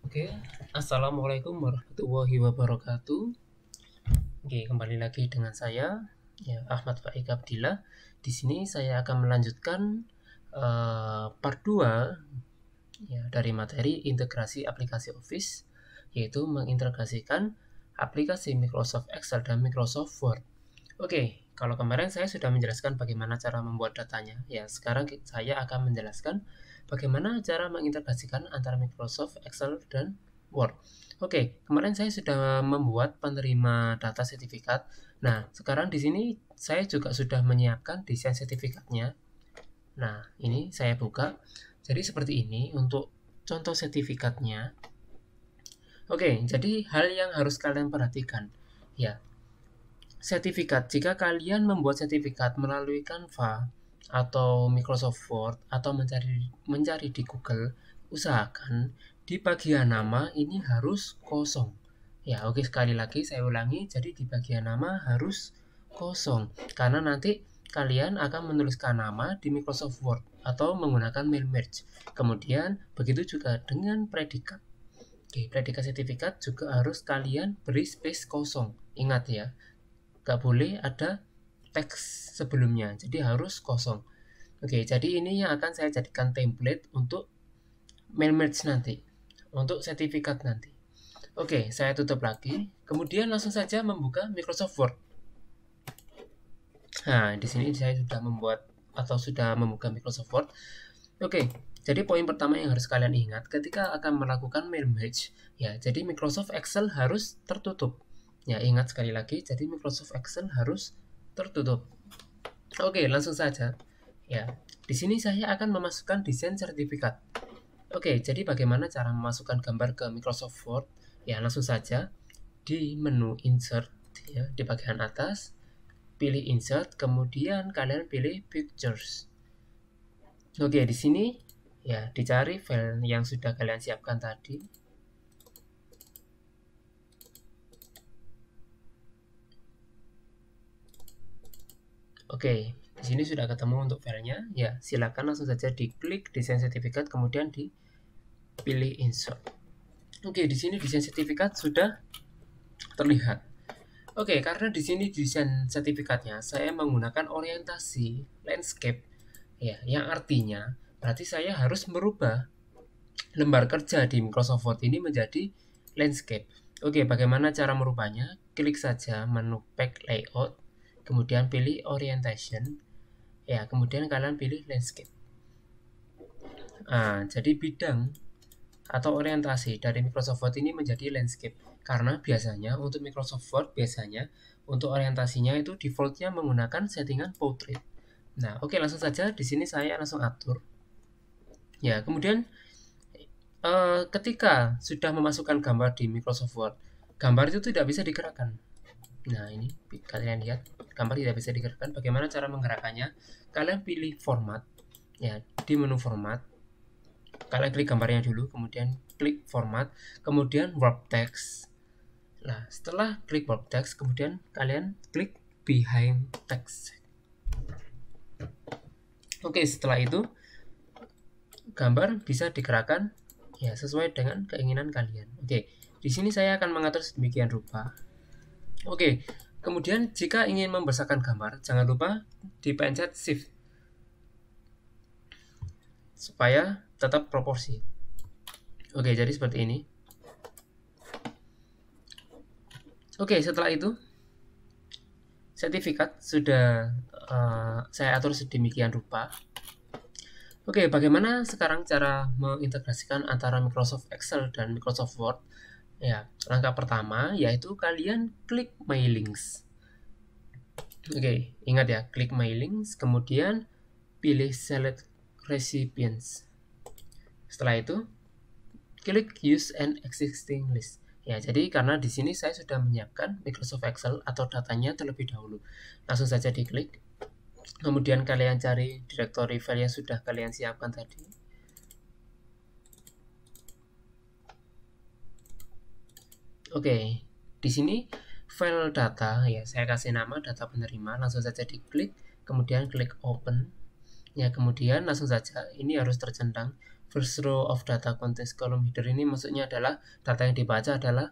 Oke, assalamualaikum warahmatullahi wabarakatuh. Oke, kembali lagi dengan saya, ya Ahmad Faik Abdillah. Di sini saya akan melanjutkan part 2 ya, dari materi integrasi aplikasi Office, yaitu mengintegrasikan aplikasi Microsoft Excel dan Microsoft Word. Oke, kalau kemarin saya sudah menjelaskan bagaimana cara membuat datanya. Ya, sekarang saya akan menjelaskan bagaimana cara mengintegrasikan antara Microsoft Excel dan Word. Oke, kemarin saya sudah membuat penerima data sertifikat. Nah, sekarang di sini saya juga sudah menyiapkan desain sertifikatnya. Nah, ini saya buka. Jadi seperti ini untuk contoh sertifikatnya. Oke, jadi hal yang harus kalian perhatikan. Ya, sertifikat. Jika kalian membuat sertifikat melalui Canva atau Microsoft Word atau mencari di Google, usahakan di bagian nama ini harus kosong. Ya, oke, sekali lagi saya ulangi. Jadi di bagian nama harus kosong karena nanti kalian akan menuliskan nama di Microsoft Word atau menggunakan mail merge. Kemudian begitu juga dengan predikat. Oke, predikat sertifikat juga harus kalian beri space kosong. Ingat ya, gak boleh ada teks sebelumnya, jadi harus kosong. Oke, jadi ini yang akan saya jadikan template untuk mail merge nanti, untuk sertifikat nanti. Oke, saya tutup lagi, kemudian langsung saja membuka Microsoft Word. Nah, di sini saya sudah membuat atau sudah membuka Microsoft Word. Oke, jadi poin pertama yang harus kalian ingat ketika akan melakukan mail merge, ya, jadi Microsoft Excel harus tertutup. Ya, ingat sekali lagi, jadi Microsoft Excel harus tertutup. Oke, langsung saja. Ya, di sini saya akan memasukkan desain sertifikat. Oke, jadi bagaimana cara memasukkan gambar ke Microsoft Word? Ya, langsung saja di menu Insert, ya, di bagian atas, pilih Insert, kemudian kalian pilih Pictures. Oke, di sini ya dicari file yang sudah kalian siapkan tadi. Oke, di sini sudah ketemu untuk filenya. Ya, silakan langsung saja diklik desain sertifikat, kemudian dipilih insert. Oke, di sini desain sertifikat sudah terlihat. Oke, karena di sini desain sertifikatnya saya menggunakan orientasi landscape, ya, yang artinya berarti saya harus merubah lembar kerja di Microsoft Word ini menjadi landscape. Oke, bagaimana cara merubahnya? Klik saja menu Pack Layout, kemudian pilih Orientation, ya, kemudian kalian pilih Landscape. Nah, jadi bidang atau orientasi dari Microsoft Word ini menjadi landscape karena biasanya untuk Microsoft Word biasanya untuk orientasinya itu defaultnya menggunakan settingan portrait. Nah, oke, langsung saja di sini saya langsung atur. Ya, kemudian ketika sudah memasukkan gambar di Microsoft Word, gambar itu tidak bisa digerakkan. Nah, ini kalian lihat, gambar tidak bisa digerakkan. Bagaimana cara menggerakkannya? Kalian pilih format, ya, di menu format. Kalian klik gambarnya dulu, kemudian klik format, kemudian warp text. Nah, setelah klik warp text, kemudian kalian klik behind text. Oke, setelah itu gambar bisa digerakkan ya sesuai dengan keinginan kalian. Oke, di sini saya akan mengatur sedemikian rupa. Oke, kemudian jika ingin membesarkan gambar, jangan lupa dipencet shift supaya tetap proporsi. Oke, jadi seperti ini. Oke, setelah itu sertifikat sudah saya atur sedemikian rupa. Oke, bagaimana sekarang cara mengintegrasikan antara Microsoft Excel dan Microsoft Word? Ya, langkah pertama yaitu kalian klik My Links. Oke, ingat ya, klik My Links, kemudian pilih Select Recipients. Setelah itu, klik Use an Existing List. Ya, jadi karena di sini saya sudah menyiapkan Microsoft Excel atau datanya terlebih dahulu. Langsung saja diklik. Kemudian kalian cari directory file yang sudah kalian siapkan tadi. Oke, di sini file data ya saya kasih nama data penerima, langsung saja diklik, kemudian klik open. Ya, kemudian langsung saja ini harus tercentang. First row of data contains column header, ini maksudnya adalah data yang dibaca adalah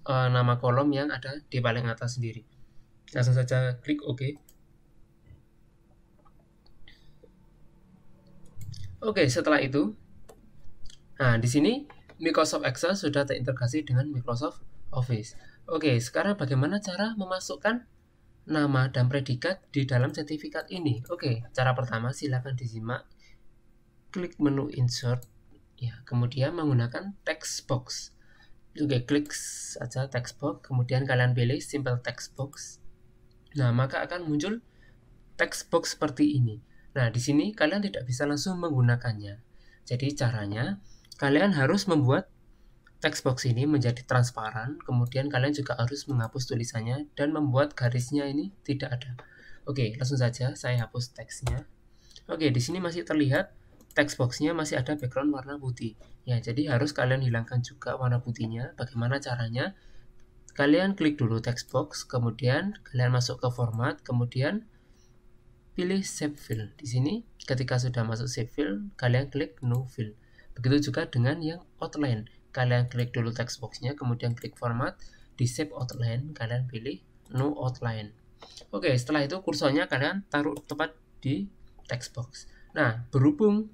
nama kolom yang ada di paling atas sendiri. Langsung saja klik OK. Oke, setelah itu, nah di sini Microsoft Excel sudah terintegrasi dengan Microsoft Office. Oke, sekarang bagaimana cara memasukkan nama dan predikat di dalam sertifikat ini? Oke, cara pertama silakan disimak. Klik menu Insert, ya, kemudian menggunakan text box. Oke, klik saja text box, kemudian kalian pilih Simple Text Box. Nah, maka akan muncul text box seperti ini. Nah, di sini kalian tidak bisa langsung menggunakannya. Jadi caranya, kalian harus membuat text box ini menjadi transparan, kemudian kalian juga harus menghapus tulisannya dan membuat garisnya ini tidak ada. Oke, langsung saja saya hapus teksnya. Oke, di sini masih terlihat text boxnya masih ada background warna putih. Ya, jadi harus kalian hilangkan juga warna putihnya. Bagaimana caranya? Kalian klik dulu text box, kemudian kalian masuk ke format, kemudian pilih Save Fill. Di sini ketika sudah masuk Save Fill, kalian klik No Fill. Begitu juga dengan yang outline. Kalian klik dulu text boxnya, kemudian klik format, di Save Outline, kalian pilih No Outline. Oke, setelah itu kursornya kalian taruh tepat di text box. Nah, berhubung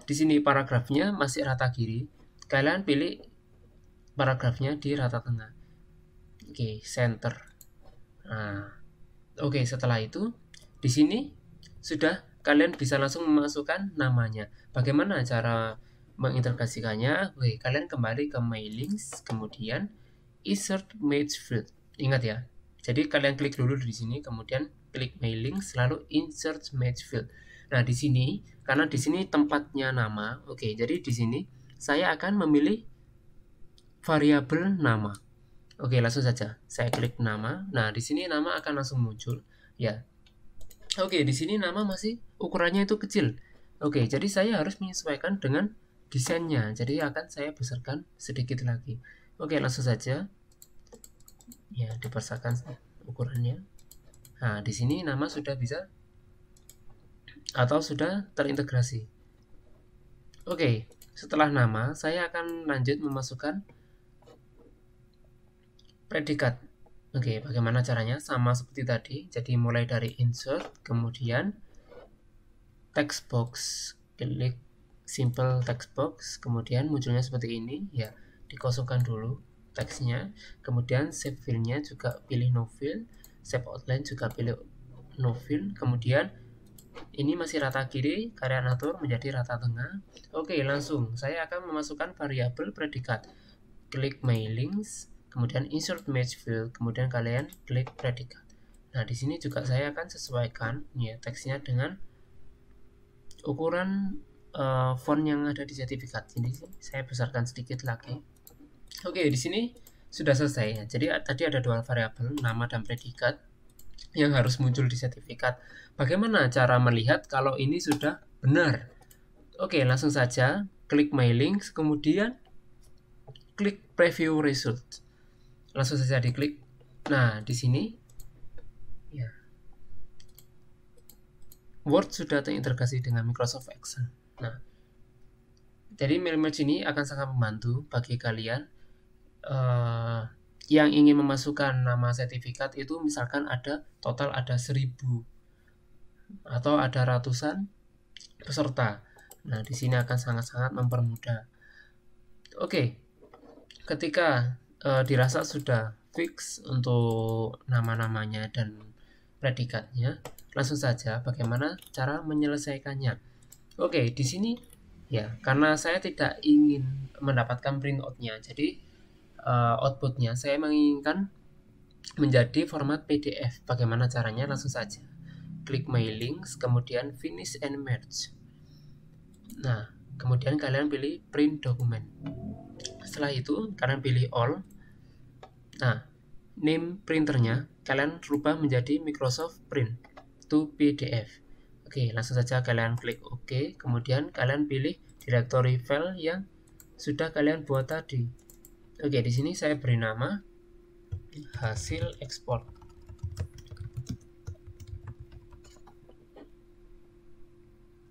di sini paragrafnya masih rata kiri, kalian pilih paragrafnya di rata tengah. Oke, center. Nah, oke, setelah itu di sini sudah kalian bisa langsung memasukkan namanya. Bagaimana cara mengintegrasikannya? Oke, kalian kembali ke Mailings, kemudian Insert Match Field. Ingat ya. Jadi kalian klik dulu di sini, kemudian klik Mailings, lalu Insert Match Field. Nah, di sini karena di sini tempatnya nama. Oke, jadi di sini saya akan memilih variabel nama. Oke, langsung saja saya klik nama. Nah, di sini nama akan langsung muncul, ya. Oke, di sini nama masih ukurannya itu kecil. Oke, jadi saya harus menyesuaikan dengan desainnya. Jadi akan saya besarkan sedikit lagi. Oke, langsung saja. Ya, dibesarkan ukurannya. Nah, di sini nama sudah bisa atau sudah terintegrasi. Oke, setelah nama, saya akan lanjut memasukkan predikat. Oke, bagaimana caranya? Sama seperti tadi. Jadi mulai dari insert, kemudian text box, klik simple text box, kemudian munculnya seperti ini. Ya, dikosongkan dulu teksnya. Kemudian save fill-nya juga pilih no fill, save outline juga pilih no fill. Kemudian ini masih rata kiri, kalian atur menjadi rata tengah. Oke, langsung saya akan memasukkan variabel predikat. Klik mailings, kemudian insert match field, kemudian kalian klik predikat. Nah, di sini juga saya akan sesuaikan ya teksnya dengan ukuran font yang ada di sertifikat. Ini saya besarkan sedikit lagi. Oke, di sini sudah selesai ya. Jadi tadi ada dua variabel, nama dan predikat yang harus muncul di sertifikat. Bagaimana cara melihat kalau ini sudah benar? Oke, langsung saja klik my links, kemudian klik preview result. Langsung saja diklik. Nah, di sini ya, Word sudah terintegrasi dengan Microsoft Excel. Nah, jadi merge ini akan sangat membantu bagi kalian yang ingin memasukkan nama sertifikat itu, misalkan ada total ada 1000 atau ada ratusan peserta. Nah, di sini akan sangat-sangat mempermudah. Oke, ketika dirasa sudah fix untuk nama-namanya dan predikatnya, langsung saja bagaimana cara menyelesaikannya. Oke, di sini ya, karena saya tidak ingin mendapatkan printout-nya, jadi output-nya saya menginginkan menjadi format PDF. Bagaimana caranya? Langsung saja klik my links, kemudian finish and merge. Nah, kemudian kalian pilih print document. Setelah itu kalian pilih all. Nah, name printernya kalian rubah menjadi Microsoft Print to PDF. Oke, langsung saja kalian klik OK. Kemudian kalian pilih directory file yang sudah kalian buat tadi. Oke, di sini saya beri nama hasil ekspor.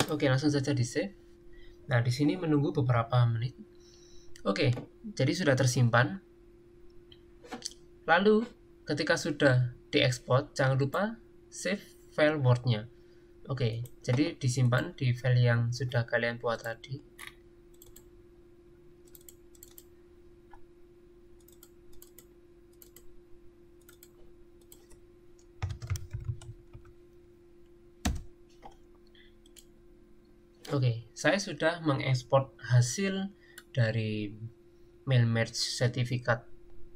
Oke, langsung saja di save. Nah, di sini menunggu beberapa menit. Oke, jadi sudah tersimpan. Lalu, ketika sudah diekspor, jangan lupa save file Word-nya. Oke, jadi disimpan di file yang sudah kalian buat tadi. Oke, saya sudah mengekspor hasil dari mail merge sertifikat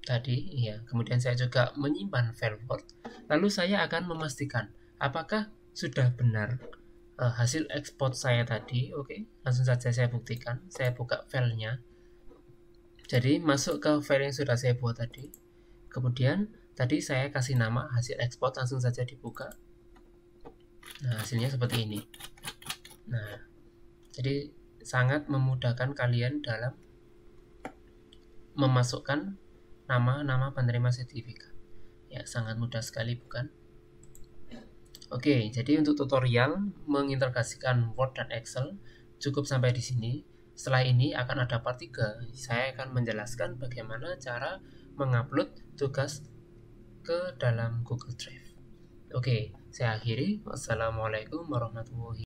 tadi, ya. Kemudian saya juga menyimpan file Word. Lalu saya akan memastikan apakah sudah benar hasil ekspor saya tadi. Oke, langsung saja saya buktikan. Saya buka filenya. Jadi masuk ke file yang sudah saya buat tadi. Kemudian tadi saya kasih nama hasil ekspor, langsung saja dibuka. Nah, hasilnya seperti ini. Nah, jadi sangat memudahkan kalian dalam memasukkan nama-nama penerima sertifikat. Ya, sangat mudah sekali, bukan? Oke, jadi untuk tutorial mengintegrasikan Word dan Excel cukup sampai di sini. Setelah ini akan ada part 3. Saya akan menjelaskan bagaimana cara mengupload tugas ke dalam Google Drive. Oke, saya akhiri. Wassalamualaikum warahmatullahi wabarakatuh.